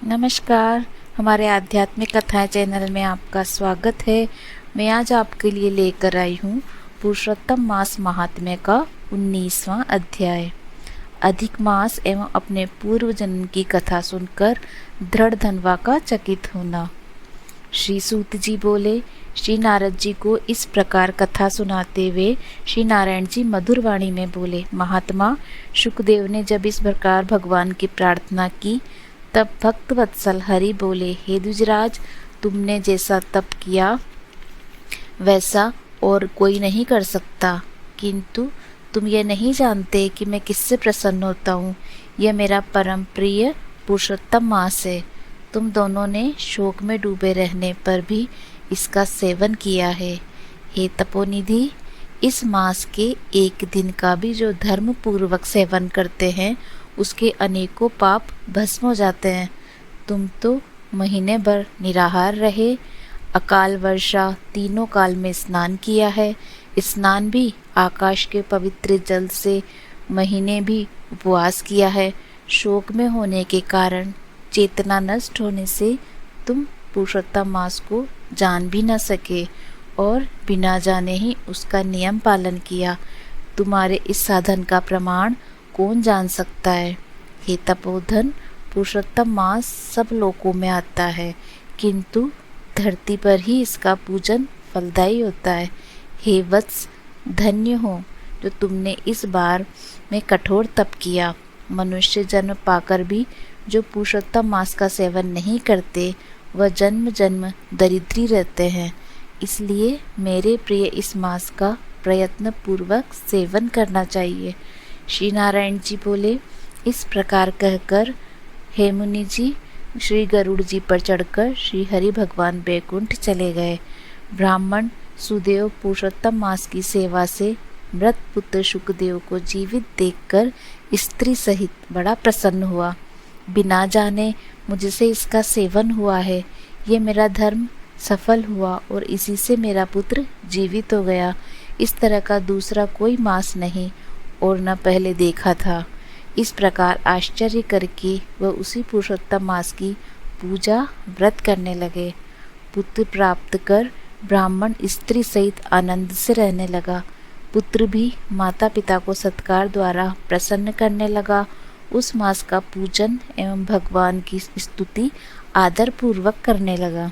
नमस्कार। हमारे आध्यात्मिक कथाएं चैनल में आपका स्वागत है। मैं आज आपके लिए लेकर आई हूँ पुरुषोत्तम मास महात्म्य का 19वां अध्याय। अधिक मास एवं अपने पूर्व जन्म की कथा सुनकर दृढ़ धनवा का चकित होना। श्री सूत जी बोले, श्री नारद जी को इस प्रकार कथा सुनाते हुए श्री नारायण जी मधुर वाणी में बोले, महात्मा, शुकदेव ने जब इस प्रकार भगवान की प्रार्थना की तब भक्त वत्सल हरि बोले, हे द्विजराज, तुमने जैसा तप किया वैसा और कोई नहीं कर सकता, किंतु तुम ये नहीं जानते कि मैं किससे प्रसन्न होता हूँ। यह मेरा परम प्रिय पुरुषोत्तम मास है। तुम दोनों ने शोक में डूबे रहने पर भी इसका सेवन किया है। हे तपोनिधि, इस मास के एक दिन का भी जो धर्म पूर्वक सेवन करते हैं उसके अनेकों पाप भस्म हो जाते हैं। तुम तो महीने भर निराहार रहे, अकाल वर्षा तीनों काल में स्नान किया है, स्नान भी आकाश के पवित्र जल से, महीने भी उपवास किया है। शोक में होने के कारण, चेतना नष्ट होने से तुम पुरुषोत्तम मास को जान भी न सके और बिना जाने ही उसका नियम पालन किया। तुम्हारे इस साधन का प्रमाण कौन जान सकता है। हे तपोधन, पुरुषोत्तम मास सब लोकों में आता है, किंतु धरती पर ही इसका पूजन फलदायी होता है। हे वत्स, धन्य हो जो तुमने इस बार में कठोर तप किया। मनुष्य जन्म पाकर भी जो पुरुषोत्तम मास का सेवन नहीं करते वह जन्म जन्म दरिद्री रहते हैं। इसलिए मेरे प्रिय इस मास का प्रयत्न पूर्वक सेवन करना चाहिए। श्री नारायण जी बोले, इस प्रकार कहकर हे मुनि जी श्री गरुड़ जी पर चढ़कर श्री हरि भगवान बैकुंठ चले गए। ब्राह्मण सुदेव पुरुषोत्तम मास की सेवा से मृत पुत्र शुकदेव को जीवित देखकर स्त्री सहित बड़ा प्रसन्न हुआ। बिना जाने मुझसे इसका सेवन हुआ है, ये मेरा धर्म सफल हुआ और इसी से मेरा पुत्र जीवित हो गया। इस तरह का दूसरा कोई मास नहीं और न पहले देखा था। इस प्रकार आश्चर्य करके वह उसी पुरुषोत्तम मास की पूजा व्रत करने लगे। पुत्र प्राप्त कर ब्राह्मण स्त्री सहित आनंद से रहने लगा। पुत्र भी माता पिता को सत्कार द्वारा प्रसन्न करने लगा। उस मास का पूजन एवं भगवान की स्तुति आदर पूर्वक करने लगा।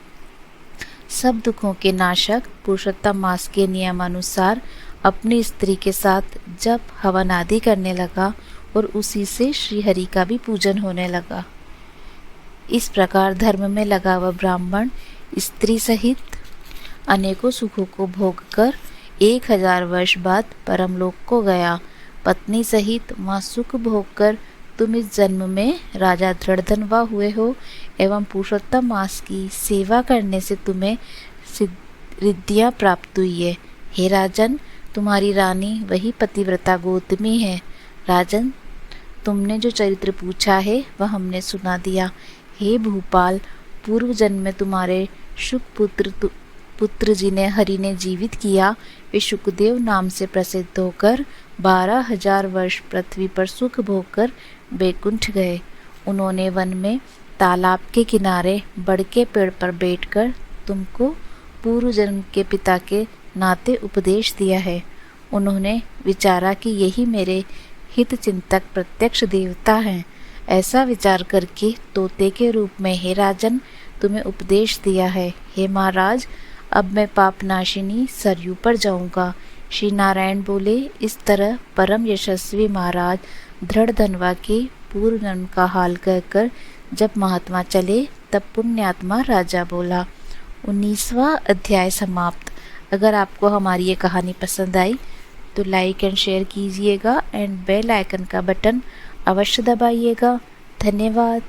सब दुखों के नाशक पुरुषोत्तम मास के नियमानुसार अपनी स्त्री के साथ जप हवन आदि करने लगा और उसी से श्री हरि का भी पूजन होने लगा। इस प्रकार धर्म में लगा वह ब्राह्मण स्त्री सहित अनेकों सुखों को भोग कर 1000 वर्ष बाद परमलोक को गया। पत्नी सहित वहाँ सुख भोग कर तुम इस जन्म में राजा दृढ़धनवा हुए हो एवं पुरुषोत्तम मास की सेवा करने से तुम्हें सिद्धियाँ प्राप्त हुई है। हे राजन, तुम्हारी रानी वही पतिव्रता गौतमी है। राजन, तुमने जो चरित्र पूछा है वह हमने सुना दिया। हे भूपाल, पूर्व जन्म में तुम्हारे शुक पुत्र जिन्हें हरि ने जीवित किया वे शुकदेव नाम से प्रसिद्ध होकर 12,000 वर्ष पृथ्वी पर सुख भोग कर बैकुंठ गए। उन्होंने वन में तालाब के किनारे बड़ के पेड़ पर बैठकर तुमको पूर्व जन्म के पिता के नाते उपदेश दिया है। उन्होंने विचारा कि यही मेरे हित चिंतक प्रत्यक्ष देवता हैं। ऐसा विचार करके तोते के रूप में हे राजन तुम्हें उपदेश दिया है। हे महाराज, अब मैं पापनाशिनी सरयू पर जाऊंगा। श्री नारायण बोले, इस तरह परम यशस्वी महाराज दृढ़ धनवा के पूर्व जन्म का हाल कहकर जब महात्मा चले तब पुण्यात्मा राजा बोला। 19वां अध्याय समाप्त। अगर आपको हमारी ये कहानी पसंद आई तो लाइक एंड शेयर कीजिएगा एंड बेल आइकन का बटन अवश्य दबाइएगा। धन्यवाद।